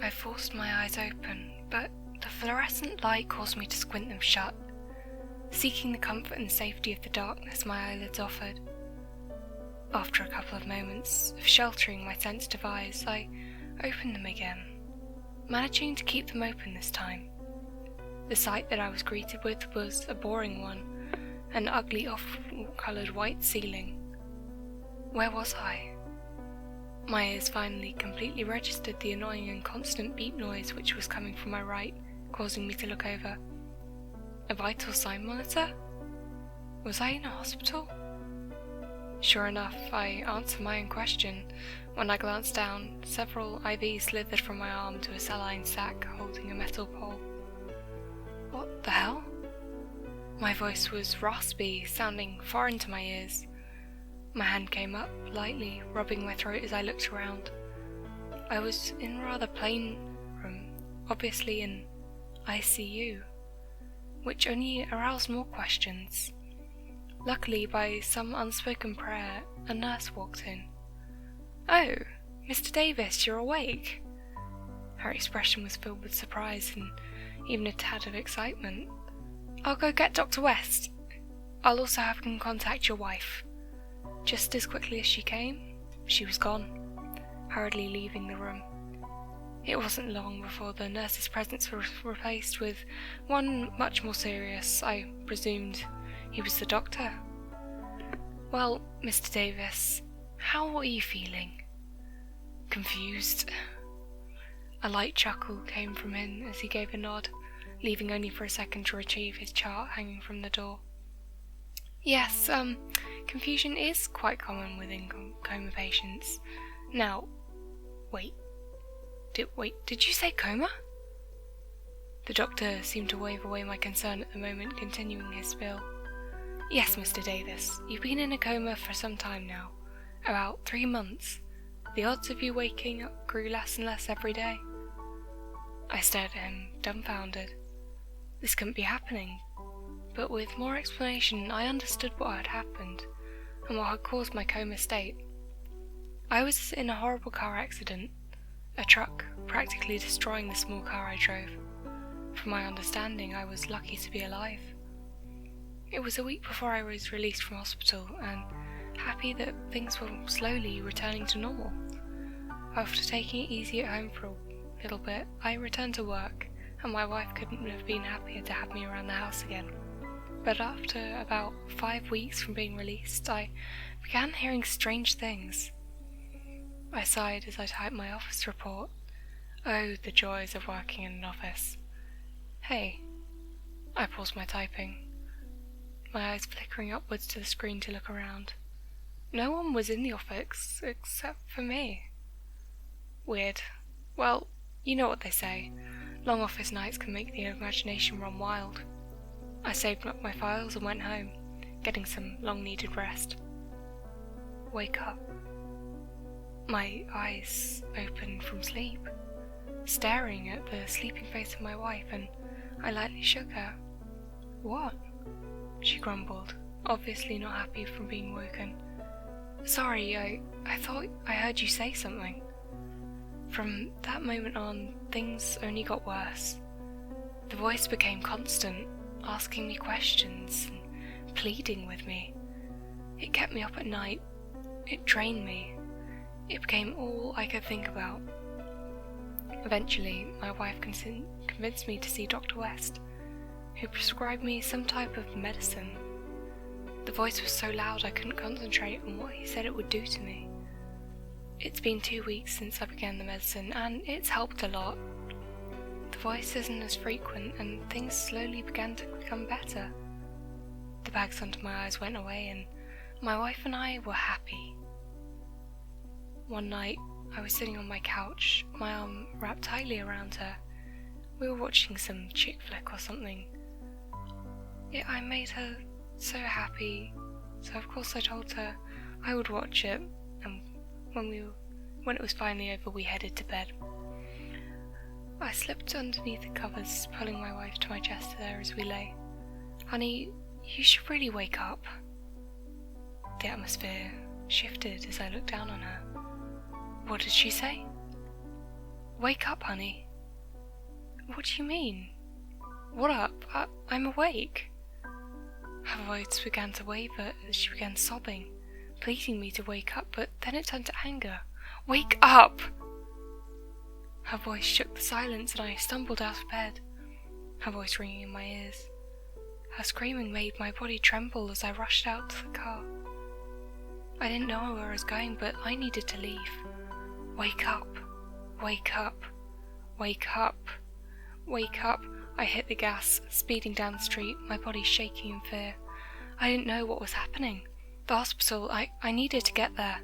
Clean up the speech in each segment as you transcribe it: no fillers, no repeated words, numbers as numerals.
I forced my eyes open, but the fluorescent light caused me to squint them shut, seeking the comfort and safety of the darkness my eyelids offered. After a couple of moments of sheltering my sensitive eyes, I opened them again, managing to keep them open this time. The sight that I was greeted with was a boring one, an ugly off-coloured white ceiling. Where was I? My ears finally completely registered the annoying and constant beep noise which was coming from my right, causing me to look over. A vital sign monitor? Was I in a hospital? Sure enough, I answered my own question. When I glanced down, several IVs slithered from my arm to a saline sack holding a metal pole. What the hell? My voice was raspy, sounding foreign to my ears. My hand came up, lightly, rubbing my throat as I looked around. I was in a rather plain room, obviously an ICU, which only aroused more questions. Luckily, by some unspoken prayer, a nurse walked in. "Oh, Mr. Davis, you're awake." Her expression was filled with surprise and even a tad of excitement. "I'll go get Dr. West. I'll also have him contact your wife." Just as quickly as she came, she was gone, hurriedly leaving the room. It wasn't long before the nurse's presence was replaced with one much more serious. I presumed he was the doctor. "Well, Mr. Davis, how are you feeling?" "Confused." A light chuckle came from him as he gave a nod, leaving only for a second to retrieve his chart hanging from the door. "Yes, confusion is quite common within coma patients. Now, wait, did you say coma?" The doctor seemed to wave away my concern at the moment, continuing his spiel. "Yes, Mr. Davis, you've been in a coma for some time now, about 3 months. The odds of you waking up grew less and less every day." I stared at him, dumbfounded. This couldn't be happening, but with more explanation I understood what had happened, and what had caused my coma state. I was in a horrible car accident, a truck practically destroying the small car I drove. From my understanding, I was lucky to be alive. It was a week before I was released from hospital, and happy that things were slowly returning to normal. After taking it easy at home for a little bit, I returned to work, and my wife couldn't have been happier to have me around the house again. But after about 5 weeks from being released, I began hearing strange things. I sighed as I typed my office report. Oh, the joys of working in an office. "Hey." I paused my typing, my eyes flickering upwards to the screen to look around. No one was in the office except for me. Weird. Well, you know what they say. Long office nights can make the imagination run wild. I saved up my files and went home, getting some long-needed rest. Wake up. My eyes opened from sleep, staring at the sleeping face of my wife, and I lightly shook her. "What?" she grumbled, obviously not happy from being woken. "Sorry, I thought I heard you say something." From that moment on, things only got worse. The voice became constant, asking me questions and pleading with me. It kept me up at night. It drained me. It became all I could think about. Eventually, my wife convinced me to see Dr. West, who prescribed me some type of medicine. The voice was so loud I couldn't concentrate on what he said it would do to me. It's been 2 weeks since I began the medicine, and it's helped a lot. The voice isn't as frequent, and things slowly began to become better. The bags under my eyes went away, and my wife and I were happy. One night, I was sitting on my couch, my arm wrapped tightly around her. We were watching some chick flick or something. I made her so happy, so of course I told her I would watch it, and when it was finally over, we headed to bed. I slipped underneath the covers, pulling my wife to my chest there as we lay. "Honey, you should really wake up." The atmosphere shifted as I looked down on her. What did she say? Wake up, honey. What do you mean? What up? I'm awake. Her voice began to waver as she began sobbing, pleading me to wake up, but then it turned to anger. Wake up! Her voice shook the silence and I stumbled out of bed, her voice ringing in my ears. Her screaming made my body tremble as I rushed out to the car. I didn't know where I was going, but I needed to leave. Wake up! Wake up! Wake up! Wake up! I hit the gas, speeding down the street, my body shaking in fear. I didn't know what was happening. The hospital, I needed to get there.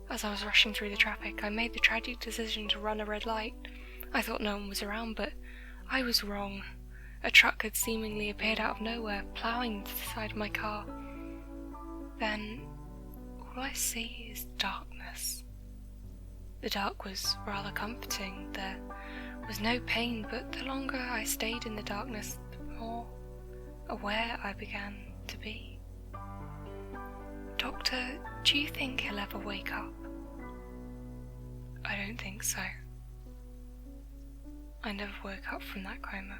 As I was rushing through the traffic, I made the tragic decision to run a red light. I thought no one was around, but I was wrong. A truck had seemingly appeared out of nowhere, ploughing to the side of my car. Then, all I see is darkness. The dark was rather comforting. There was no pain, but the longer I stayed in the darkness, the more aware I began to be. Doctor, do you think he'll ever wake up? I don't think so. I never woke up from that coma.